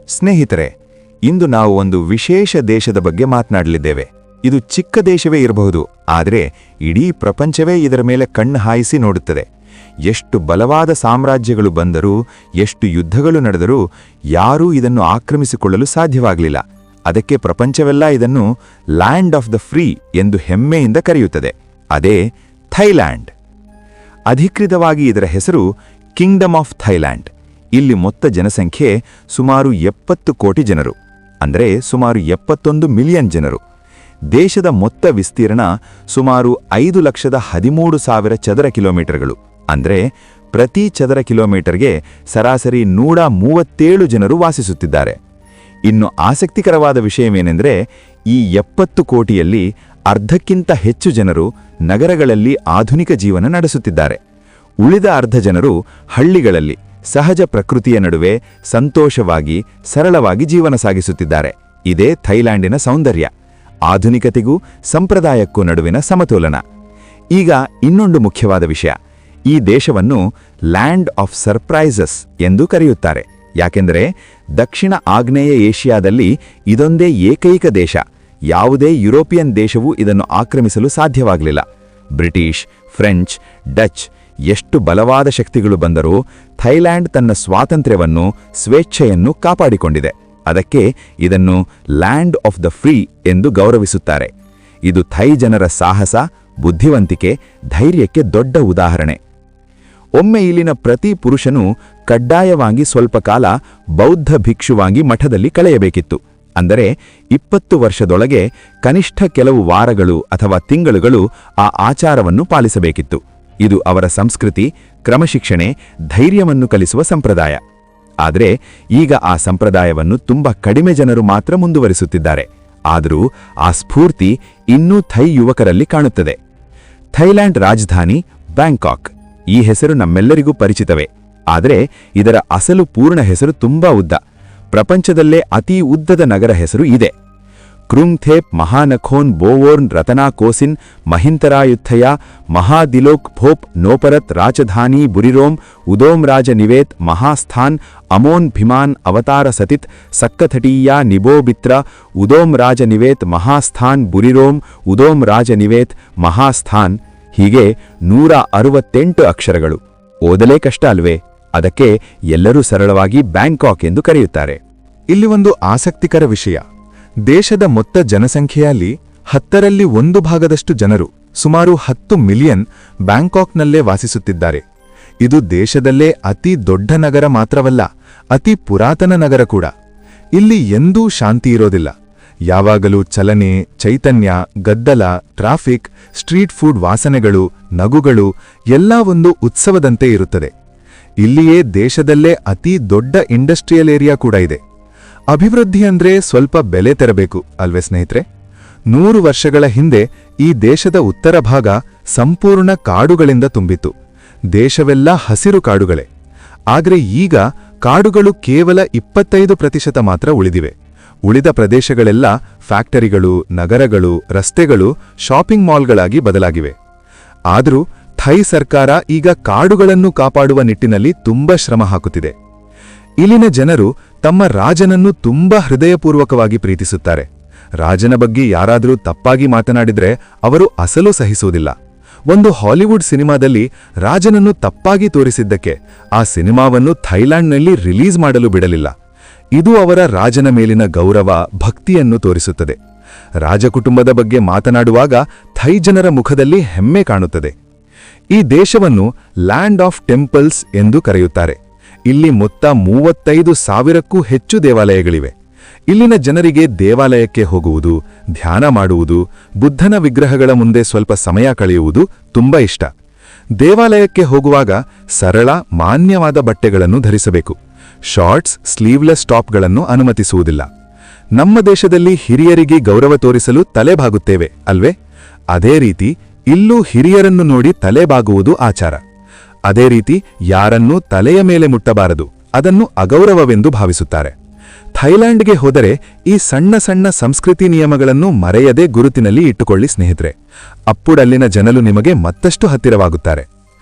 ಸ್ನೇಹಿತರೆ, ಇಂದು ನಾವು ಒಂದು ವಿಶೇಷ ದೇಶದ ಬಗ್ಗೆ ಮಾತನಾಡಲಿದ್ದೇವೆ. ಇದು ಚಿಕ್ಕ ದೇಶವೇ ಇರಬಹುದು, ಆದರೆ ಇಡೀ ಪ್ರಪಂಚವೇ ಇದರ ಮೇಲೆ ಕಣ್ಣು ಹಾಯಿಸಿ ನೋಡುತ್ತದೆ. ಎಷ್ಟು ಬಲವಾದ ಸಾಮ್ರಾಜ್ಯಗಳು ಬಂದರೂ, ಎಷ್ಟು ಯುದ್ಧಗಳು ನಡೆದರೂ ಯಾರೂ ಇದನ್ನು ಆಕ್ರಮಿಸಿಕೊಳ್ಳಲು ಸಾಧ್ಯವಾಗಲಿಲ್ಲ. ಅದಕ್ಕೆ ಪ್ರಪಂಚವೆಲ್ಲ ಇದನ್ನು ಲ್ಯಾಂಡ್ ಆಫ್ ದ ಫ್ರೀ ಎಂದು ಹೆಮ್ಮೆಯಿಂದ ಕರೆಯುತ್ತದೆ. ಅದೇ ಥೈಲ್ಯಾಂಡ್. ಅಧಿಕೃತವಾಗಿ ಇದರ ಹೆಸರು ಕಿಂಗ್ಡಮ್ ಆಫ್ ಥೈಲ್ಯಾಂಡ್. ಇಲ್ಲಿ ಮೊತ್ತ ಜನಸಂಖ್ಯೆ ಸುಮಾರು 70 ಕೋಟಿ ಜನರು, ಅಂದರೆ ಸುಮಾರು 71 ಮಿಲಿಯನ್ ಜನರು. ದೇಶದ ಮೊತ್ತ ವಿಸ್ತೀರ್ಣ ಸುಮಾರು 5,13,000 ಚದರ ಕಿಲೋಮೀಟರ್ಗಳು, ಅಂದರೆ ಪ್ರತಿ ಚದರ ಕಿಲೋಮೀಟರ್ಗೆ ಸರಾಸರಿ 137 ಜನರು ವಾಸಿಸುತ್ತಿದ್ದಾರೆ. ಇನ್ನು ಆಸಕ್ತಿಕರವಾದ ವಿಷಯವೇನೆಂದರೆ, ಈ 70 ಕೋಟಿಯಲ್ಲಿ ಅರ್ಧಕ್ಕಿಂತ ಹೆಚ್ಚು ಜನರು ನಗರಗಳಲ್ಲಿ ಆಧುನಿಕ ಜೀವನ ನಡೆಸುತ್ತಿದ್ದಾರೆ. ಉಳಿದ ಅರ್ಧ ಜನರು ಹಳ್ಳಿಗಳಲ್ಲಿ ಸಹಜ ಪ್ರಕೃತಿಯ ನಡುವೆ ಸಂತೋಷವಾಗಿ ಸರಳವಾಗಿ ಜೀವನ ಸಾಗಿಸುತ್ತಿದ್ದಾರೆ. ಇದೇ ಥೈಲ್ಯಾಂಡಿನ ಸೌಂದರ್ಯ, ಆಧುನಿಕತೆಗೂ ಸಂಪ್ರದಾಯಕ್ಕೂ ನಡುವಿನ ಸಮತೋಲನ. ಈಗ ಇನ್ನೊಂದು ಮುಖ್ಯವಾದ ವಿಷಯ, ಈ ದೇಶವನ್ನು ಲ್ಯಾಂಡ್ ಆಫ್ ಸರ್ಪ್ರೈಸಸ್ ಎಂದು ಕರೆಯುತ್ತಾರೆ. ಯಾಕೆಂದರೆ ದಕ್ಷಿಣ ಆಗ್ನೇಯ ಏಷ್ಯಾದಲ್ಲಿ ಇದೊಂದೇ ಏಕೈಕ ದೇಶ. ಯಾವುದೇ ಯುರೋಪಿಯನ್ ದೇಶವೂ ಇದನ್ನು ಆಕ್ರಮಿಸಲು ಸಾಧ್ಯವಾಗಲಿಲ್ಲ. ಬ್ರಿಟಿಷ್, ಫ್ರೆಂಚ್, ಡಚ್ ಎಷ್ಟು ಬಲವಾದ ಶಕ್ತಿಗಳು ಬಂದರೂ ಥೈಲ್ಯಾಂಡ್ ತನ್ನ ಸ್ವಾತಂತ್ರ್ಯವನ್ನು, ಸ್ವೇಚ್ಛೆಯನ್ನು ಕಾಪಾಡಿಕೊಂಡಿದೆ. ಅದಕ್ಕೆ ಇದನ್ನು ಲ್ಯಾಂಡ್ ಆಫ್ ದ ಫ್ರೀ ಎಂದು ಗೌರವಿಸುತ್ತಾರೆ. ಇದು ಥೈ ಜನರ ಸಾಹಸ, ಬುದ್ಧಿವಂತಿಕೆ, ಧೈರ್ಯಕ್ಕೆ ದೊಡ್ಡ ಉದಾಹರಣೆ. ಒಮ್ಮೆ ಇಲ್ಲಿನ ಪ್ರತಿ ಪುರುಷನೂ ಕಡ್ಡಾಯವಾಗಿ ಸ್ವಲ್ಪ ಕಾಲ ಬೌದ್ಧ ಭಿಕ್ಷುವಾಗಿ ಮಠದಲ್ಲಿ ಕಳೆಯಬೇಕಿತ್ತು. ಅಂದರೆ 20 ವರ್ಷದೊಳಗೆ ಕನಿಷ್ಠ ಕೆಲವು ವಾರಗಳು ಅಥವಾ ತಿಂಗಳುಗಳು ಆ ಆಚಾರವನ್ನು ಪಾಲಿಸಬೇಕಿತ್ತು. ಇದು ಅವರ ಸಂಸ್ಕೃತಿ, ಕ್ರಮಶಿಕ್ಷಣೆ, ಧೈರ್ಯವನ್ನು ಕಲಿಸುವ ಸಂಪ್ರದಾಯ. ಆದರೆ ಈಗ ಆ ಸಂಪ್ರದಾಯವನ್ನು ತುಂಬ ಕಡಿಮೆ ಜನರು ಮಾತ್ರ ಮುಂದುವರಿಸುತ್ತಿದ್ದಾರೆ. ಆದರೂ ಆ ಸ್ಫೂರ್ತಿ ಇನ್ನೂ ಥೈ ಯುವಕರಲ್ಲಿ ಕಾಣುತ್ತದೆ. ಥೈಲ್ಯಾಂಡ್ ರಾಜಧಾನಿ ಬ್ಯಾಂಕಾಕ್. ಈ ಹೆಸರು ನಮ್ಮೆಲ್ಲರಿಗೂ ಪರಿಚಿತವೇ. ಆದರೆ ಇದರ ಅಸಲು ಪೂರ್ಣ ಹೆಸರು ತುಂಬಾ ಉದ್ದ. ಪ್ರಪಂಚದಲ್ಲೇ ಅತೀ ಉದ್ದದ ನಗರ ಹೆಸರು ಇದೆ. ಕ್ರುಂಗ್ಥೇಪ್ ಮಹಾನಖೋನ್ ಬೋವೋರ್ನ್ ರತನಾ ಕೋಸಿನ್ ಮಹಿಂತರಾಯುತ್ಥಯ ಮಹಾದಿಲೋಕ್ ಭೋಪ್ ನೋಪರತ್ ರಾಜಧಾನಿ ಬುರಿರೋಮ್ ಉದೋಮ್ ರಾಜ ನಿವೇತ್ ಮಹಾಸ್ಥಾನ್ ಅಮೋನ್ ಭಿಮಾನ್ ಅವತಾರ ಸತಿತ್ ಸಕ್ಕಥಟೀಯ ನಿಬೋಬಿತ್ರ ಉದೋಮ್ ರಾಜ ನಿವೇತ್ ಮಹಾಸ್ಥಾನ್ ಬುರಿರೋಮ್ ಉದೋಮ್ ರಾಜ ನಿವೇತ್ ಮಹಾಸ್ಥಾನ್. ಹೀಗೆ 168 ಅಕ್ಷರಗಳು. ಓದಲೇ ಕಷ್ಟ ಅಲ್ವೇ? ಅದಕ್ಕೆ ಎಲ್ಲರೂ ಸರಳವಾಗಿ ಬ್ಯಾಂಕಾಕ್ ಎಂದು ಕರೆಯುತ್ತಾರೆ. ಇಲ್ಲಿ ಒಂದು ಆಸಕ್ತಿಕರ ವಿಷಯ, ದೇಶದ ಮೊತ್ತ ಜನಸಂಖ್ಯೆಯಲ್ಲಿ 10ರಲ್ಲಿ 1 ಭಾಗದಷ್ಟು ಜನರು, ಸುಮಾರು 10 ಮಿಲಿಯನ್, ಬ್ಯಾಂಕಾಕ್ನಲ್ಲೇ ವಾಸಿಸುತ್ತಿದ್ದಾರೆ. ಇದು ದೇಶದಲ್ಲೇ ಅತಿ ದೊಡ್ಡ ನಗರ ಮಾತ್ರವಲ್ಲ, ಅತಿ ಪುರಾತನ ನಗರ ಕೂಡ. ಇಲ್ಲಿ ಎಂದೂ ಶಾಂತಿ ಇರೋದಿಲ್ಲ. ಯಾವಾಗಲೂ ಚಲನೆ, ಚೈತನ್ಯ, ಗದ್ದಲ, ಟ್ರಾಫಿಕ್, ಸ್ಟ್ರೀಟ್ ಫುಡ್ ವಾಸನೆಗಳು, ನಗುಗಳು ಎಲ್ಲಾ ಒಂದು ಉತ್ಸವದಂತೆ ಇರುತ್ತದೆ. ಇಲ್ಲಿಯೇ ದೇಶದಲ್ಲೇ ಅತಿ ದೊಡ್ಡ ಇಂಡಸ್ಟ್ರಿಯಲ್ ಏರಿಯಾ ಕೂಡ ಇದೆ. ಅಭಿವೃದ್ಧಿ ಅಂದ್ರೆ ಸ್ವಲ್ಪ ಬೆಲೆ ತೆರಬೇಕು ಅಲ್ವೇ ಸ್ನೇಹಿತರೆ? 100 ವರ್ಷಗಳ ಹಿಂದೆ ಈ ದೇಶದ ಉತ್ತರ ಭಾಗ ಸಂಪೂರ್ಣ ಕಾಡುಗಳಿಂದ ತುಂಬಿತ್ತು. ದೇಶವೆಲ್ಲ ಹಸಿರು ಕಾಡುಗಳೇ. ಆದರೆ ಈಗ ಕಾಡುಗಳು ಕೇವಲ 25% ಮಾತ್ರ ಉಳಿದಿವೆ. ಉಳಿದ ಪ್ರದೇಶಗಳೆಲ್ಲ ಫ್ಯಾಕ್ಟರಿಗಳು, ನಗರಗಳು, ರಸ್ತೆಗಳು, ಶಾಪಿಂಗ್ ಮಾಲ್ಗಳಾಗಿ ಬದಲಾಗಿವೆ. ಆದರೂ ಥೈ ಸರ್ಕಾರ ಈಗ ಕಾಡುಗಳನ್ನು ಕಾಪಾಡುವ ನಿಟ್ಟಿನಲ್ಲಿ ತುಂಬಾ ಶ್ರಮ ಹಾಕುತ್ತಿದೆ. ಇಲ್ಲಿನ ಜನರು ತಮ್ಮ ರಾಜನನ್ನು ತುಂಬಾ ಹೃದಯಪೂರ್ವಕವಾಗಿ ಪ್ರೀತಿಸುತ್ತಾರೆ. ರಾಜನ ಬಗ್ಗೆ ಯಾರಾದರೂ ತಪ್ಪಾಗಿ ಮಾತನಾಡಿದ್ರೆ ಅವರು ಅಸಲು ಸಹಿಸುವುದಿಲ್ಲ. ಒಂದು ಹಾಲಿವುಡ್ ಸಿನಿಮಾದಲ್ಲಿ ರಾಜನನ್ನು ತಪ್ಪಾಗಿ ತೋರಿಸಿದ್ದಕ್ಕೆ ಆ ಸಿನಿಮಾವನ್ನು ಥೈಲ್ಯಾಂಡ್ನಲ್ಲಿ ರಿಲೀಸ್ ಮಾಡಲು ಬಿಡಲಿಲ್ಲ. ಇದು ಅವರ ರಾಜನ ಮೇಲಿನ ಗೌರವ, ಭಕ್ತಿಯನ್ನು ತೋರಿಸುತ್ತದೆ. ರಾಜಕುಟುಂಬದ ಬಗ್ಗೆ ಮಾತನಾಡುವಾಗ ಥೈ ಜನರ ಮುಖದಲ್ಲಿ ಹೆಮ್ಮೆ ಕಾಣುತ್ತದೆ. ಈ ದೇಶವನ್ನು ಲ್ಯಾಂಡ್ ಆಫ್ ಟೆಂಪಲ್ಸ್ ಎಂದು ಕರೆಯುತ್ತಾರೆ. ಇಲ್ಲಿ ಮೊತ್ತ 35,000ಕ್ಕೂ ಹೆಚ್ಚು ದೇವಾಲಯಗಳಿವೆ. ಇಲ್ಲಿನ ಜನರಿಗೆ ದೇವಾಲಯಕ್ಕೆ ಹೋಗುವುದು, ಧ್ಯಾನ ಮಾಡುವುದು, ಬುದ್ಧನ ವಿಗ್ರಹಗಳ ಮುಂದೆ ಸ್ವಲ್ಪ ಸಮಯ ಕಳೆಯುವುದು ತುಂಬಾ ಇಷ್ಟ. ದೇವಾಲಯಕ್ಕೆ ಹೋಗುವಾಗ ಸರಳ, ಮಾನ್ಯವಾದ ಬಟ್ಟೆಗಳನ್ನು ಧರಿಸಬೇಕು. ಶಾರ್ಟ್ಸ್, ಸ್ಲೀವ್ಲೆಸ್ ಟಾಪ್ಗಳನ್ನು ಅನುಮತಿಸುವುದಿಲ್ಲ. ನಮ್ಮ ದೇಶದಲ್ಲಿ ಹಿರಿಯರಿಗೆ ಗೌರವ ತೋರಿಸಲು ತಲೆಬಾಗುತ್ತೇವೆ ಅಲ್ವೇ? ಅದೇ ರೀತಿ ಇಲ್ಲೂ ಹಿರಿಯರನ್ನು ನೋಡಿ ತಲೆಬಾಗುವುದು ಆಚಾರ. ಅದೇ ರೀತಿ ಯಾರನ್ನೂ ತಲೆಯ ಮೇಲೆ ಮುಟ್ಟಬಾರದು, ಅದನ್ನು ಅಗೌರವವೆಂದು ಭಾವಿಸುತ್ತಾರೆ. ಥೈಲ್ಯಾಂಡ್ಗೆ ಹೋದರೆ ಈ ಸಣ್ಣ ಸಣ್ಣ ಸಂಸ್ಕೃತಿ ನಿಯಮಗಳನ್ನು ಮರೆಯದೆ ಗುರುತಿನಲ್ಲಿ ಇಟ್ಟುಕೊಳ್ಳಿ ಸ್ನೇಹಿತರೆ. ಅಪ್ಪುಡಲ್ಲಿನ ಜನರು ನಿಮಗೆ ಮತ್ತಷ್ಟು ಹತ್ತಿರವಾಗುತ್ತಾರೆ.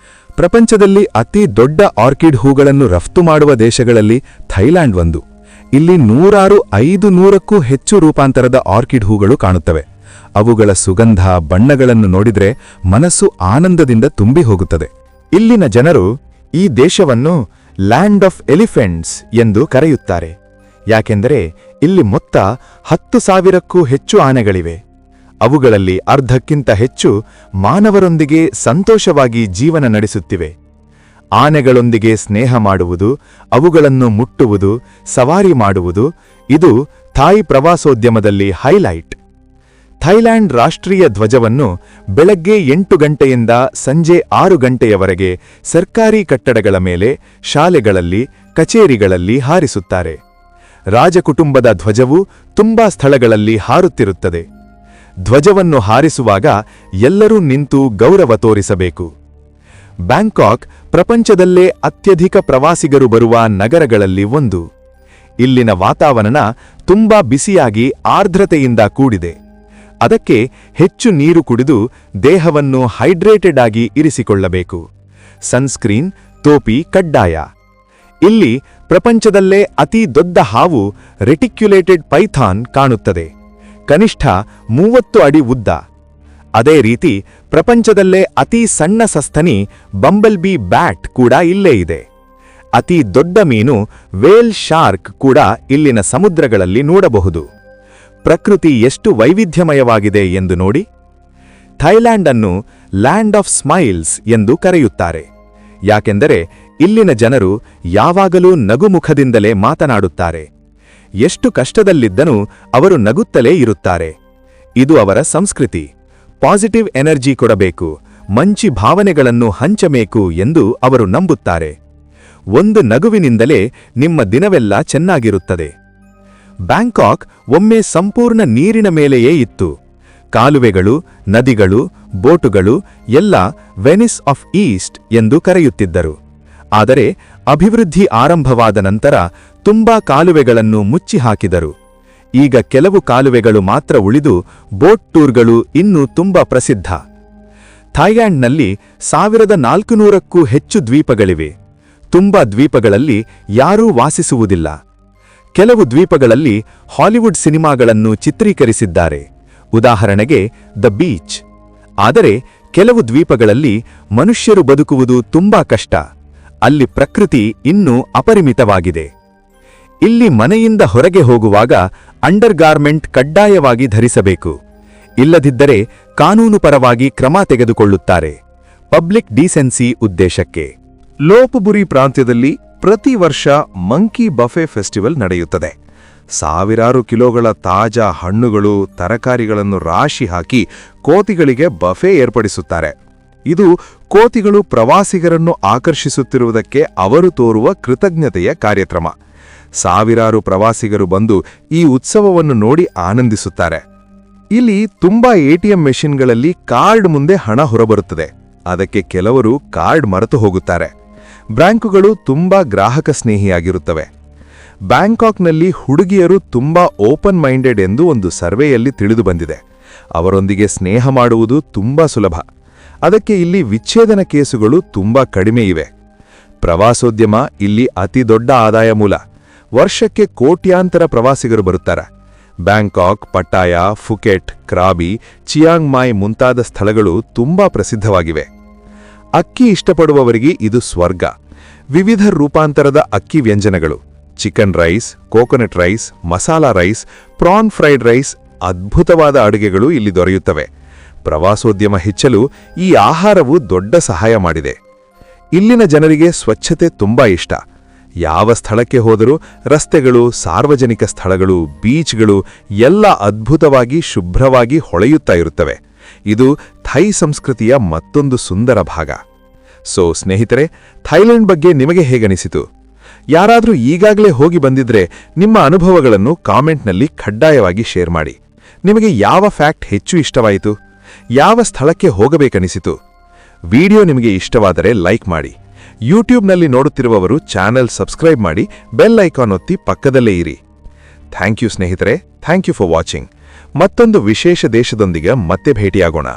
ಪ್ರಪಂಚದಲ್ಲಿ ಅತಿ ದೊಡ್ಡ ಆರ್ಕಿಡ್ ಹೂಗಳನ್ನು ರಫ್ತು ಮಾಡುವ ದೇಶಗಳಲ್ಲಿ ಥೈಲ್ಯಾಂಡ್ ಒಂದು. ಇಲ್ಲಿ 500ಕ್ಕೂ ಹೆಚ್ಚು ರೂಪಾಂತರದ ಆರ್ಕಿಡ್ ಹೂಗಳು ಕಾಣುತ್ತವೆ. ಅವುಗಳ ಸುಗಂಧ ಬಣ್ಣಗಳನ್ನು ನೋಡಿದ್ರೆ ಮನಸ್ಸು ಆನಂದದಿಂದ ತುಂಬಿ ಹೋಗುತ್ತದೆ. ಇಲ್ಲಿನ ಜನರು ಈ ದೇಶವನ್ನು ಲ್ಯಾಂಡ್ ಆಫ್ ಎಲಿಫೆಂಟ್ಸ್ ಎಂದು ಕರೆಯುತ್ತಾರೆ. ಯಾಕೆಂದರೆ ಇಲ್ಲಿ ಮೊತ್ತ 10,000ಕ್ಕೂ ಹೆಚ್ಚು ಆನೆಗಳಿವೆ. ಅವುಗಳಲ್ಲಿ ಅರ್ಧಕ್ಕಿಂತ ಹೆಚ್ಚು ಮಾನವರೊಂದಿಗೆ ಸಂತೋಷವಾಗಿ ಜೀವನ ನಡೆಸುತ್ತಿವೆ. ಆನೆಗಳೊಂದಿಗೆ ಸ್ನೇಹ ಮಾಡುವುದು, ಅವುಗಳನ್ನು ಮುಟ್ಟುವುದು, ಸವಾರಿ ಮಾಡುವುದು ಇದು ಥಾಯ್ ಪ್ರವಾಸೋದ್ಯಮದಲ್ಲಿ ಹೈಲೈಟ್. ಥೈಲ್ಯಾಂಡ್ ರಾಷ್ಟ್ರೀಯ ಧ್ವಜವನ್ನು ಬೆಳಗ್ಗೆ 8 ಗಂಟೆಯಿಂದ ಸಂಜೆ 6 ಗಂಟೆಯವರೆಗೆ ಸರ್ಕಾರಿ ಕಟ್ಟಡಗಳ ಮೇಲೆ, ಶಾಲೆಗಳಲ್ಲಿ, ಕಚೇರಿಗಳಲ್ಲಿ ಹಾರಿಸುತ್ತಾರೆ. ರಾಜಕುಟುಂಬದ ಧ್ವಜವು ತುಂಬಾ ಸ್ಥಳಗಳಲ್ಲಿ ಹಾರುತ್ತಿರುತ್ತದೆ. ಧ್ವಜವನ್ನು ಹಾರಿಸುವಾಗ ಎಲ್ಲರೂ ನಿಂತು ಗೌರವ ತೋರಿಸಬೇಕು. ಬ್ಯಾಂಕಾಕ್ ಪ್ರಪಂಚದಲ್ಲೇ ಅತ್ಯಧಿಕ ಪ್ರವಾಸಿಗರು ಬರುವ ನಗರಗಳಲ್ಲಿ ಒಂದು. ಇಲ್ಲಿನ ವಾತಾವರಣ ತುಂಬಾ ಬಿಸಿಯಾಗಿ ಆರ್ದ್ರತೆಯಿಂದ ಕೂಡಿದೆ. ಅದಕ್ಕೆ ಹೆಚ್ಚು ನೀರು ಕುಡಿದು ದೇಹವನ್ನು ಹೈಡ್ರೇಟೆಡ್ ಆಗಿ ಇರಿಸಿಕೊಳ್ಳಬೇಕು. ಸನ್ಸ್ಕ್ರೀನ್, ಟೋಪಿ ಕಡ್ಡಾಯ. ಇಲ್ಲಿ ಪ್ರಪಂಚದಲ್ಲೇ ಅತಿ ದೊಡ್ಡ ಹಾವು ರೆಟಿಕ್ಯುಲೇಟೆಡ್ ಪೈಥಾನ್ ಕಾಣುತ್ತದೆ. ಕನಿಷ್ಠ 30 ಅಡಿ ಉದ್ದ. ಅದೇ ರೀತಿ ಪ್ರಪಂಚದಲ್ಲೇ ಅತಿ ಸಣ್ಣ ಸಸ್ತನಿ ಬಂಬಲ್ಬಿ ಬ್ಯಾಟ್ ಕೂಡ ಇಲ್ಲೇ ಇದೆ. ಅತಿ ದೊಡ್ಡ ಮೀನು ವೇಲ್ ಶಾರ್ಕ್ ಕೂಡ ಇಲ್ಲಿನ ಸಮುದ್ರಗಳಲ್ಲಿ ನೋಡಬಹುದು. ಪ್ರಕೃತಿ ಎಷ್ಟು ವೈವಿಧ್ಯಮಯವಾಗಿದೆ ಎಂದು ನೋಡಿ. ಥೈಲ್ಯಾಂಡ್ ಅನ್ನು ಲ್ಯಾಂಡ್ ಆಫ್ ಸ್ಮೈಲ್ಸ್ ಎಂದು ಕರೆಯುತ್ತಾರೆ. ಯಾಕೆಂದರೆ ಇಲ್ಲಿನ ಜನರು ಯಾವಾಗಲೂ ನಗುಮುಖದಿಂದಲೇ ಮಾತನಾಡುತ್ತಾರೆ. ಎಷ್ಟು ಕಷ್ಟದಲ್ಲಿದ್ದನೂ ಅವರು ನಗುತ್ತಲೇ ಇರುತ್ತಾರೆ. ಇದು ಅವರ ಸಂಸ್ಕೃತಿ. ಪಾಸಿಟಿವ್ ಎನರ್ಜಿ ಕೊಡಬೇಕು, ಮಂಚಿ ಭಾವನೆಗಳನ್ನು ಹಂಚಬೇಕು ಎಂದು ಅವರು ನಂಬುತ್ತಾರೆ. ಒಂದು ನಗುವಿನಿಂದಲೇ ನಿಮ್ಮ ದಿನವೆಲ್ಲ ಚೆನ್ನಾಗಿರುತ್ತದೆ. ಬ್ಯಾಂಕಾಕ್ ಒಮ್ಮೆ ಸಂಪೂರ್ಣ ನೀರಿನ ಮೇಲೆಯೇ ಇತ್ತು. ಕಾಲುವೆಗಳು, ನದಿಗಳು, ಬೋಟುಗಳು ಎಲ್ಲ ವೆನಿಸ್ ಆಫ್ ಈಸ್ಟ್ ಎಂದು ಕರೆಯುತ್ತಿದ್ದರು. ಆದರೆ ಅಭಿವೃದ್ಧಿ ಆರಂಭವಾದ ನಂತರ ತುಂಬಾ ಕಾಲುವೆಗಳನ್ನು ಮುಚ್ಚಿಹಾಕಿದರು. ಈಗ ಕೆಲವು ಕಾಲುವೆಗಳು ಮಾತ್ರ ಉಳಿದು ಬೋಟ್ ಟೂರ್ಗಳು ಇನ್ನೂ ತುಂಬಾ ಪ್ರಸಿದ್ಧ. ಥೈಲ್ಯಾಂಡ್ನಲ್ಲಿ 1400ಕ್ಕೂ ಹೆಚ್ಚು ದ್ವೀಪಗಳಿವೆ. ತುಂಬಾ ದ್ವೀಪಗಳಲ್ಲಿ ಯಾರೂ ವಾಸಿಸುವುದಿಲ್ಲ. ಕೆಲವು ದ್ವೀಪಗಳಲ್ಲಿ ಹಾಲಿವುಡ್ ಸಿನಿಮಾಗಳನ್ನು ಚಿತ್ರೀಕರಿಸಿದ್ದಾರೆ. ಉದಾಹರಣೆಗೆ ದ ಬೀಚ್. ಆದರೆ ಕೆಲವು ದ್ವೀಪಗಳಲ್ಲಿ ಮನುಷ್ಯರು ಬದುಕುವುದು ತುಂಬಾ ಕಷ್ಟ. ಅಲ್ಲಿ ಪ್ರಕೃತಿ ಇನ್ನೂ ಅಪರಿಮಿತವಾಗಿದೆ. ಇಲ್ಲಿ ಮನೆಯಿಂದ ಹೊರಗೆ ಹೋಗುವಾಗ ಅಂಡರ್ಗಾರ್ಮೆಂಟ್ ಕಡ್ಡಾಯವಾಗಿ ಧರಿಸಬೇಕು. ಇಲ್ಲದಿದ್ದರೆ ಕಾನೂನುಪರವಾಗಿ ಕ್ರಮ ತೆಗೆದುಕೊಳ್ಳುತ್ತಾರೆ. ಪಬ್ಲಿಕ್ ಡೀಸೆನ್ಸಿ ಉದ್ದೇಶಕ್ಕೆ. ಲೋಪಬುರಿ ಪ್ರಾಂತ್ಯದಲ್ಲಿ ಪ್ರತಿ ವರ್ಷ ಮಂಕಿ ಬಫೆ ಫೆಸ್ಟಿವಲ್ ನಡೆಯುತ್ತದೆ. ಸಾವಿರಾರು ಕಿಲೋಗಳ ತಾಜಾ ಹಣ್ಣುಗಳು, ತರಕಾರಿಗಳನ್ನು ರಾಶಿ ಹಾಕಿ ಕೋತಿಗಳಿಗೆ ಬಫೆ ಏರ್ಪಡಿಸುತ್ತಾರೆ. ಇದು ಕೋತಿಗಳು ಪ್ರವಾಸಿಗರನ್ನು ಆಕರ್ಷಿಸುತ್ತಿರುವುದಕ್ಕೆ ಅವರು ತೋರುವ ಕೃತಜ್ಞತೆಯ ಕಾರ್ಯಕ್ರಮ. ಸಾವಿರಾರು ಪ್ರವಾಸಿಗರು ಬಂದು ಈ ಉತ್ಸವವನ್ನು ನೋಡಿ ಆನಂದಿಸುತ್ತಾರೆ. ಇಲ್ಲಿ ತುಂಬಾ ಎಟಿಎಂ ಮೆಷಿನ್ಗಳಲ್ಲಿ ಕಾರ್ಡ್ ಮುಂದೆ ಹಣ ಹೊರಬರುತ್ತದೆ. ಅದಕ್ಕೆ ಕೆಲವರು ಕಾರ್ಡ್ ಮರೆತು ಹೋಗುತ್ತಾರೆ. ಬ್ಯಾಂಕುಗಳು ತುಂಬಾ ಗ್ರಾಹಕ ಸ್ನೇಹಿಯಾಗಿರುತ್ತವೆ. ಬ್ಯಾಂಕಾಕ್ನಲ್ಲಿ ಹುಡುಗಿಯರು ತುಂಬಾ ಓಪನ್ ಮೈಂಡೆಡ್ ಎಂದು ಒಂದು ಸರ್ವೆಯಲ್ಲಿ ತಿಳಿದು ಬಂದಿದೆ. ಅವರೊಂದಿಗೆ ಸ್ನೇಹ ಮಾಡುವುದು ತುಂಬಾ ಸುಲಭ. ಅದಕ್ಕೆ ಇಲ್ಲಿ ವಿಚ್ಛೇದನ ಕೇಸುಗಳು ತುಂಬಾ ಕಡಿಮೆ ಇವೆ. ಪ್ರವಾಸೋದ್ಯಮ ಇಲ್ಲಿ ಅತಿ ದೊಡ್ಡ ಆದಾಯ ಮೂಲ. ವರ್ಷಕ್ಕೆ ಕೋಟ್ಯಾಂತರ ಪ್ರವಾಸಿಗರು ಬರುತ್ತಾರೆ. ಬ್ಯಾಂಕಾಕ್, ಪಟ್ಟಾಯ, ಫುಕೆಟ್, ಕ್ರಾಬಿ, ಚಿಯಾಂಗ್ ಮಾಯ್ ಮುಂತಾದ ಸ್ಥಳಗಳು ತುಂಬಾ ಪ್ರಸಿದ್ಧವಾಗಿವೆ. ಅಕ್ಕಿ ಇಷ್ಟಪಡುವವರಿಗೆ ಇದು ಸ್ವರ್ಗ. ವಿವಿಧ ರೂಪಾಂತರದ ಅಕ್ಕಿ ವ್ಯಂಜನಗಳು, chicken rice, coconut rice, masala rice, prawn fried rice, ಅದ್ಭುತವಾದ ಅಡುಗೆಗಳು ಇಲ್ಲಿ ದೊರೆಯುತ್ತವೆ. ಪ್ರವಾಸೋದ್ಯಮ ಹೆಚ್ಚಲು ಈ ಆಹಾರವು ದೊಡ್ಡ ಸಹಾಯ ಮಾಡಿದೆ. ಇಲ್ಲಿನ ಜನರಿಗೆ ಸ್ವಚ್ಛತೆ ತುಂಬಾ ಇಷ್ಟ. ಯಾವ ಸ್ಥಳಕ್ಕೆ ಹೋದರೂ ರಸ್ತೆಗಳು, ಸಾರ್ವಜನಿಕ ಸ್ಥಳಗಳು, ಬೀಚ್ಗಳು ಎಲ್ಲ ಅದ್ಭುತವಾಗಿ ಶುಭ್ರವಾಗಿ ಹೊಳೆಯುತ್ತಾ ಇರುತ್ತವೆ. ಇದು ಥೈ ಸಂಸ್ಕೃತಿಯ ಮತ್ತೊಂದು ಸುಂದರ ಭಾಗ. ಸೊ ಸ್ನೇಹಿತರೆ, ಥೈಲ್ಯಾಂಡ್ ಬಗ್ಗೆ ನಿಮಗೆ ಹೇಗನಿಸಿತು? ಯಾರಾದರೂ ಈಗಾಗಲೇ ಹೋಗಿ ಬಂದಿದ್ರೆ ನಿಮ್ಮ ಅನುಭವಗಳನ್ನು ಕಾಮೆಂಟ್ನಲ್ಲಿ ಕಡ್ಡಾಯವಾಗಿ ಶೇರ್ ಮಾಡಿ. ನಿಮಗೆ ಯಾವ ಫ್ಯಾಕ್ಟ್ ಹೆಚ್ಚು ಇಷ್ಟವಾಯಿತು? ಯಾವ ಸ್ಥಳಕ್ಕೆ ಹೋಗಬೇಕನಿಸಿತು? ವಿಡಿಯೋ ನಿಮಗೆ ಇಷ್ಟವಾದರೆ ಲೈಕ್ ಮಾಡಿ. ಯೂಟ್ಯೂಬ್ನಲ್ಲಿ ನೋಡುತ್ತಿರುವವರು ಚಾನೆಲ್ ಸಬ್ಸ್ಕ್ರೈಬ್ ಮಾಡಿ, ಬೆಲ್ ಐಕಾನ್ ಒತ್ತಿ ಪಕ್ಕದಲ್ಲೇ ಇರಿ. ಥ್ಯಾಂಕ್ ಯು ಸ್ನೇಹಿತರೆ, ಥ್ಯಾಂಕ್ ಯು ಫಾರ್ ವಾಚಿಂಗ್. ಮತ್ತೊಂದು ವಿಶೇಷ ದೇಶದೊಂದಿಗೆ ಮತ್ತೆ ಭೇಟಿಯಾಗೋಣ.